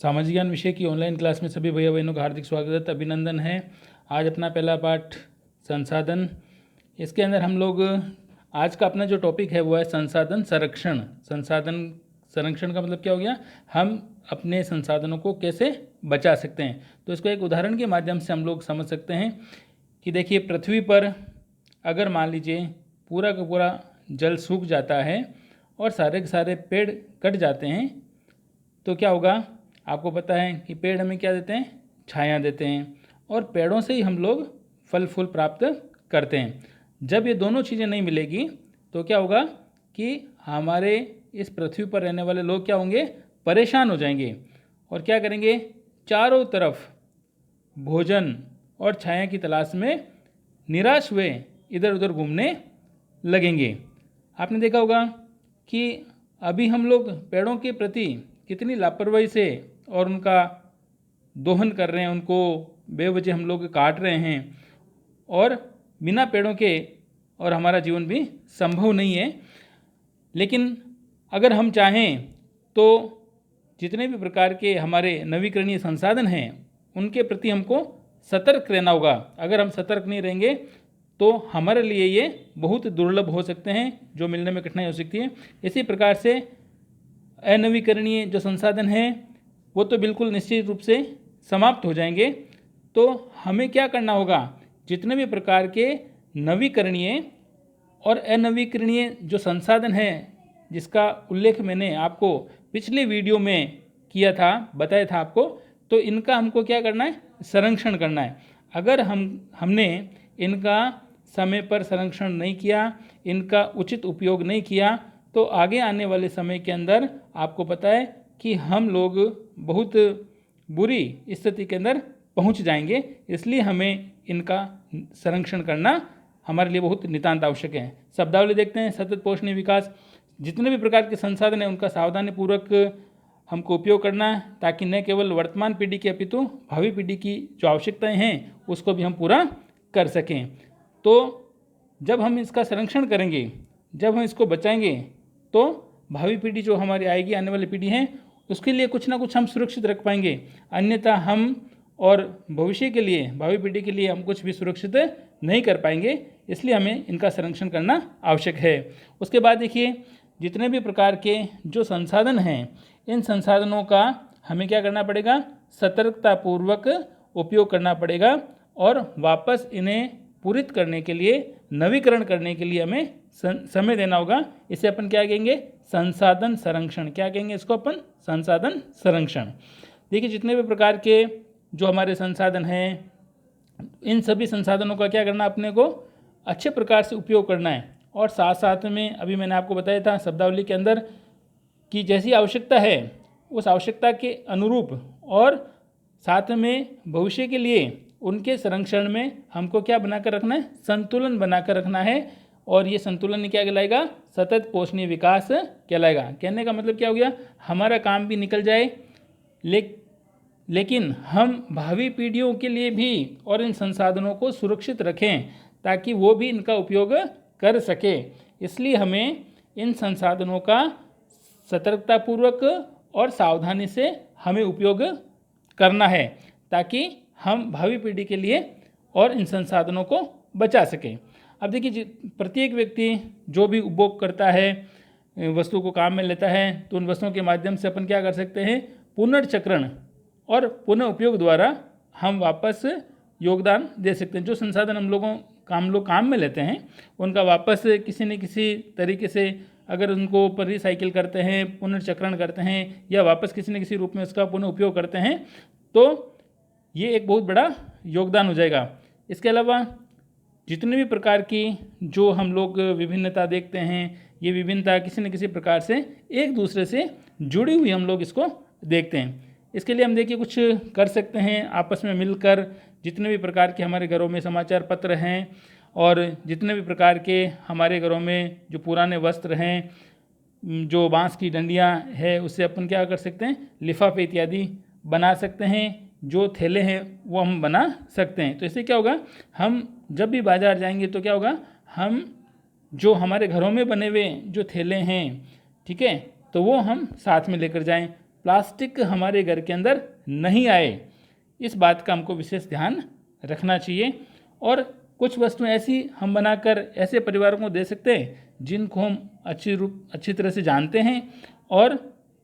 सामाजिक ज्ञान विषय की ऑनलाइन क्लास में सभी भैया बहनों का हार्दिक स्वागत, अभिनंदन है। आज अपना पहला पाठ संसाधन। इसके अंदर हम लोग आज का अपना जो टॉपिक है वो है संसाधन संरक्षण। संसाधन संरक्षण का मतलब क्या हो गया, हम अपने संसाधनों को कैसे बचा सकते हैं। तो इसको एक उदाहरण के माध्यम से हम लोग समझ सकते हैं कि देखिए, पृथ्वी पर अगर मान लीजिए पूरा का पूरा जल सूख जाता है और सारे के सारे पेड़ कट जाते हैं तो क्या होगा। आपको पता है कि पेड़ हमें क्या देते हैं, छाया देते हैं, और पेड़ों से ही हम लोग फल फूल प्राप्त करते हैं। जब ये दोनों चीज़ें नहीं मिलेगी तो क्या होगा कि हमारे इस पृथ्वी पर रहने वाले लोग क्या होंगे, परेशान हो जाएंगे और क्या करेंगे, चारों तरफ भोजन और छाया की तलाश में निराश हुए इधर उधर घूमने लगेंगे। आपने देखा होगा कि अभी हम लोग पेड़ों के प्रति कितनी लापरवाही से और उनका दोहन कर रहे हैं, उनको बेवजह हम लोग काट रहे हैं, और बिना पेड़ों के और हमारा जीवन भी संभव नहीं है। लेकिन अगर हम चाहें तो जितने भी प्रकार के हमारे नवीकरणीय संसाधन हैं उनके प्रति हमको सतर्क रहना होगा। अगर हम सतर्क नहीं रहेंगे तो हमारे लिए ये बहुत दुर्लभ हो सकते हैं, जो मिलने में कठिनाई हो सकती है। इसी प्रकार से अनवीकरणीय जो संसाधन हैं वो तो बिल्कुल निश्चित रूप से समाप्त हो जाएंगे। तो हमें क्या करना होगा, जितने भी प्रकार के नवीकरणीय और अनवीकरणीय जो संसाधन हैं जिसका उल्लेख मैंने आपको पिछले वीडियो में किया था, बताया था आपको, तो इनका हमको क्या करना है, संरक्षण करना है। अगर हमने इनका समय पर संरक्षण नहीं किया, इनका उचित उपयोग नहीं किया, तो आगे आने वाले समय के अंदर आपको पता है कि हम लोग बहुत बुरी स्थिति के अंदर पहुंच जाएंगे। इसलिए हमें इनका संरक्षण करना हमारे लिए बहुत नितांत आवश्यक है। शब्दावली देखते हैं। सतत पोषणीय विकास, जितने भी प्रकार के संसाधन हैं उनका सावधानीपूर्वक हमको उपयोग करना है, ताकि न केवल वर्तमान पीढ़ी की अपितु भावी पीढ़ी की जो आवश्यकताएं हैं उसको भी हम पूरा कर सकें। तो जब हम इसका संरक्षण करेंगे, जब हम इसको बचाएंगे, तो भावी पीढ़ी जो हमारी आएगी, आने वाली पीढ़ी है, उसके लिए कुछ ना कुछ हम सुरक्षित रख पाएंगे। अन्यथा हम और भविष्य के लिए, भावी पीढ़ी के लिए हम कुछ भी सुरक्षित नहीं कर पाएंगे। इसलिए हमें इनका संरक्षण करना आवश्यक है। उसके बाद देखिए, जितने भी प्रकार के जो संसाधन हैं, इन संसाधनों का हमें क्या करना पड़ेगा, सतर्कतापूर्वक उपयोग करना पड़ेगा, और वापस इन्हें पूरित करने के लिए, नवीकरण करने के लिए हमें समय देना होगा। इसे अपन क्या कहेंगे, संसाधन संरक्षण। क्या कहेंगे इसको अपन, संसाधन संरक्षण। देखिए, जितने भी प्रकार के जो हमारे संसाधन हैं, इन सभी संसाधनों का क्या करना, अपने को अच्छे प्रकार से उपयोग करना है। और साथ साथ में अभी मैंने आपको बताया था शब्दावली के अंदर कि जैसी आवश्यकता है उस आवश्यकता के अनुरूप और साथ में भविष्य के लिए उनके संरक्षण में हमको क्या बनाकर रखना है, संतुलन बनाकर रखना है। और ये संतुलन क्या कहलाएगा, सतत पोषणीय विकास कहलाएगा। कहने का मतलब क्या हो गया, हमारा काम भी निकल जाए, लेकिन हम भावी पीढ़ियों के लिए भी और इन संसाधनों को सुरक्षित रखें ताकि वो भी इनका उपयोग कर सके। इसलिए हमें इन संसाधनों का सतर्कतापूर्वक और सावधानी से हमें उपयोग करना है, ताकि हम भावी पीढ़ी के लिए और इन संसाधनों को बचा सकें। अब देखिए, प्रत्येक व्यक्ति जो भी उपभोग करता है, वस्तु को काम में लेता है, तो उन वस्तुओं के माध्यम से अपन क्या कर सकते हैं, पुनर्चक्रण और पुनः उपयोग द्वारा हम वापस योगदान दे सकते हैं। जो संसाधन हम लोग काम में लेते हैं उनका वापस किसी न किसी तरीके से अगर उनको पर रिसाइकिल करते हैं, पुनर्चक्रण करते हैं, या वापस किसी न किसी रूप में उसका पुनः उपयोग करते हैं, तो ये एक बहुत बड़ा योगदान हो जाएगा। इसके अलावा जितने भी प्रकार की जो हम लोग विभिन्नता देखते हैं, ये विभिन्नता किसी न किसी प्रकार से एक दूसरे से जुड़ी हुई हम लोग इसको देखते हैं। इसके लिए हम देखिए कुछ कर सकते हैं, आपस में मिलकर जितने भी प्रकार के हमारे घरों में समाचार पत्र हैं और जितने भी प्रकार के हमारे घरों में जो पुराने वस्त्र हैं, जो बांस की डंडियाँ हैं, उससे अपन क्या कर सकते हैं, लिफाफे इत्यादि बना सकते हैं। जो थैले हैं वो हम बना सकते हैं। तो इससे क्या होगा, हम जब भी बाज़ार जाएंगे तो क्या होगा, हम जो हमारे घरों में बने हुए जो थैले हैं, ठीक है, तो वो हम साथ में लेकर जाएं। प्लास्टिक हमारे घर के अंदर नहीं आए, इस बात का हमको विशेष ध्यान रखना चाहिए। और कुछ वस्तुएं ऐसी हम बनाकर ऐसे परिवारों को दे सकते हैं जिनको हम अच्छी तरह से जानते हैं, और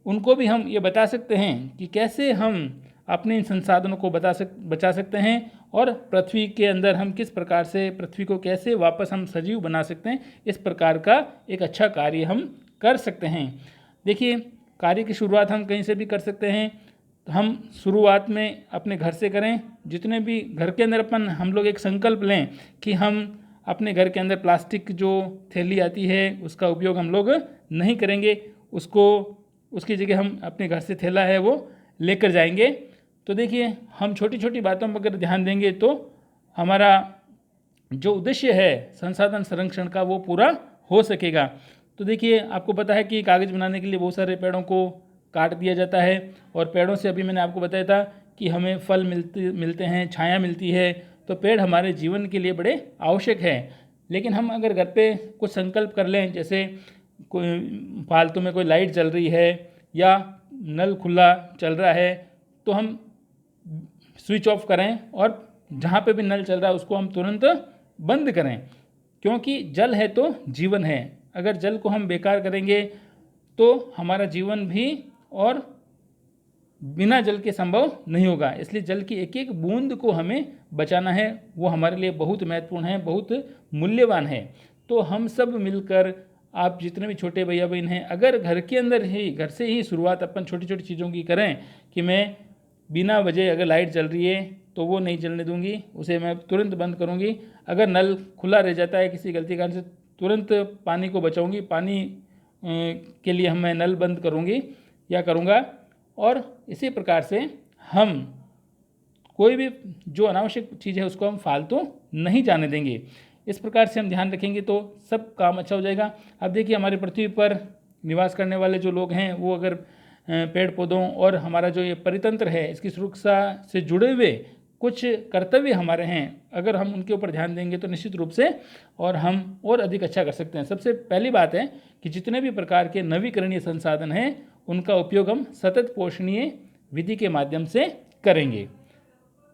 उनको भी हम ये बता सकते हैं कि कैसे हम अपने इन संसाधनों को बचा सकते हैं, और पृथ्वी के अंदर हम किस प्रकार से पृथ्वी को कैसे वापस हम सजीव बना सकते हैं, इस प्रकार का एक अच्छा कार्य हम कर सकते हैं। देखिए, कार्य की शुरुआत हम कहीं से भी कर सकते हैं। हम शुरुआत में अपने घर से करें। जितने भी घर के अंदर हम लोग एक संकल्प लें कि हम अपने घर के अंदर प्लास्टिक जो थैली आती है उसका उपयोग हम लोग नहीं करेंगे, उसकी जगह हम अपने घर से थैला है वो लेकर जाएंगे। तो देखिए, हम छोटी छोटी बातों पर अगर ध्यान देंगे तो हमारा जो उद्देश्य है संसाधन संरक्षण का वो पूरा हो सकेगा। तो देखिए, आपको पता है कि कागज़ बनाने के लिए बहुत सारे पेड़ों को काट दिया जाता है, और पेड़ों से अभी मैंने आपको बताया था कि हमें फल मिलते हैं, छाया मिलती है। तो पेड़ हमारे जीवन के लिए बड़े आवश्यक है। लेकिन हम अगर घर पे कुछ संकल्प कर लें, जैसे कोई फालतू में कोई लाइट जल रही है या नल खुला चल रहा है, तो हम स्विच ऑफ करें, और जहाँ पे भी नल चल रहा है उसको हम तुरंत बंद करें, क्योंकि जल है तो जीवन है। अगर जल को हम बेकार करेंगे तो हमारा जीवन भी और बिना जल के संभव नहीं होगा। इसलिए जल की एक एक बूंद को हमें बचाना है, वो हमारे लिए बहुत महत्वपूर्ण है, बहुत मूल्यवान है। तो हम सब मिलकर, आप जितने भी छोटे भैया बहन हैं, अगर घर के अंदर ही, घर से ही शुरुआत अपन छोटी छोटी चीज़ों की करें कि मैं बिना वजह अगर लाइट जल रही है तो वो नहीं जलने दूंगी, उसे मैं तुरंत बंद करूंगी। अगर नल खुला रह जाता है किसी गलती कारण से, तुरंत पानी को बचाऊंगी, पानी के लिए मैं नल बंद करूंगी या करूंगा। और इसी प्रकार से हम कोई भी जो अनावश्यक चीज़ है उसको हम फालतू नहीं जाने देंगे। इस प्रकार से हम ध्यान रखेंगे तो सब काम अच्छा हो जाएगा। अब देखिए, हमारी पृथ्वी पर निवास करने वाले जो लोग हैं वो अगर पेड़ पौधों और हमारा जो ये परितंत्र है इसकी सुरक्षा से जुड़े हुए कुछ कर्तव्य हमारे हैं, अगर हम उनके ऊपर ध्यान देंगे तो निश्चित रूप से और हम और अधिक अच्छा कर सकते हैं। सबसे पहली बात है कि जितने भी प्रकार के नवीकरणीय संसाधन हैं उनका उपयोग हम सतत पोषणीय विधि के माध्यम से करेंगे।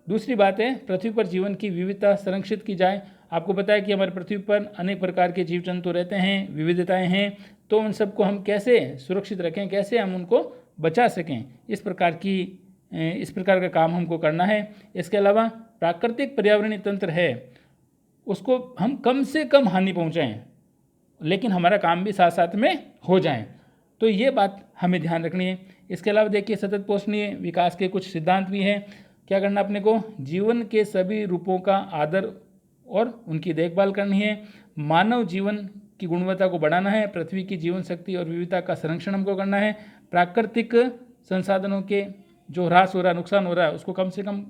दूसरी बात है, पृथ्वी पर जीवन की विविधता संरक्षित की जाए। आपको पता है कि हमारी पृथ्वी पर अनेक प्रकार के जीव जंतु रहते हैं, विविधताएं हैं, तो उन सबको हम कैसे सुरक्षित रखें, कैसे हम उनको बचा सकें, इस प्रकार का काम हमको करना है। इसके अलावा प्राकृतिक पर्यावरणीय तंत्र है उसको हम कम से कम हानि पहुंचाएं, लेकिन हमारा काम भी साथ साथ में हो जाए, तो ये बात हमें ध्यान रखनी है। इसके अलावा देखिए, सतत पोषणीय विकास के कुछ सिद्धांत भी हैं। क्या करना अपने को, जीवन के सभी रूपों का आदर और उनकी देखभाल करनी है। मानव जीवन की गुणवत्ता को बढ़ाना है। पृथ्वी की जीवन शक्ति और विविधता का संरक्षण हमको करना है। प्राकृतिक संसाधनों के जो ह्रास हो रहा है, नुकसान हो रहा है, उसको कम से कम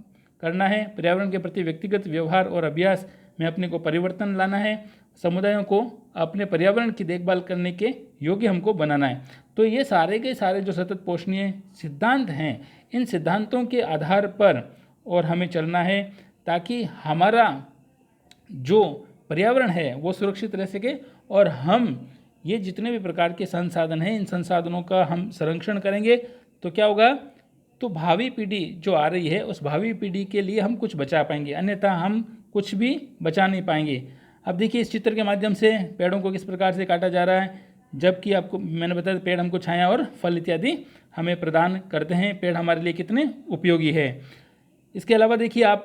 करना है। पर्यावरण के प्रति व्यक्तिगत व्यवहार और अभ्यास में अपने को परिवर्तन लाना है। समुदायों को अपने पर्यावरण की देखभाल करने के योग्य हमको बनाना है। तो ये सारे के सारे जो सतत पोषणीय सिद्धांत हैं, इन सिद्धांतों के आधार पर और हमें चलना है ताकि हमारा जो पर्यावरण है वो सुरक्षित रह सके, और हम ये जितने भी प्रकार के संसाधन हैं इन संसाधनों का हम संरक्षण करेंगे तो क्या होगा, तो भावी पीढ़ी जो आ रही है उस भावी पीढ़ी के लिए हम कुछ बचा पाएंगे, अन्यथा हम कुछ भी बचा नहीं पाएंगे। अब देखिए, इस चित्र के माध्यम से पेड़ों को किस प्रकार से काटा जा रहा है, जबकि आपको मैंने बताया पेड़ हमको छाया और फल इत्यादि हमें प्रदान करते हैं। पेड़ हमारे लिए कितने उपयोगी है। इसके अलावा देखिए, आप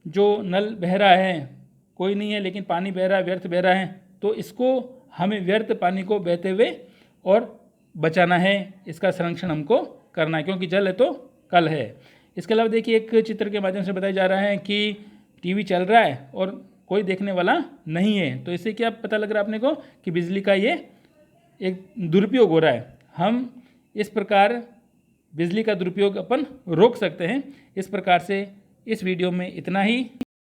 जो नल बह रहा है कोई नहीं है, लेकिन पानी बह रहा है, व्यर्थ बह रहा है, तो इसको हमें व्यर्थ पानी को बहते हुए और बचाना है, इसका संरक्षण हमको करना है, क्योंकि जल है तो कल है। इसके अलावा देखिए, एक चित्र के माध्यम से बताया जा रहा है कि टीवी चल रहा है और कोई देखने वाला नहीं है, तो इससे क्या पता लग रहा है अपने को कि बिजली का ये एक दुरुपयोग हो रहा है। हम इस प्रकार बिजली का दुरुपयोग अपन रोक सकते हैं। इस प्रकार से इस वीडियो में इतना ही।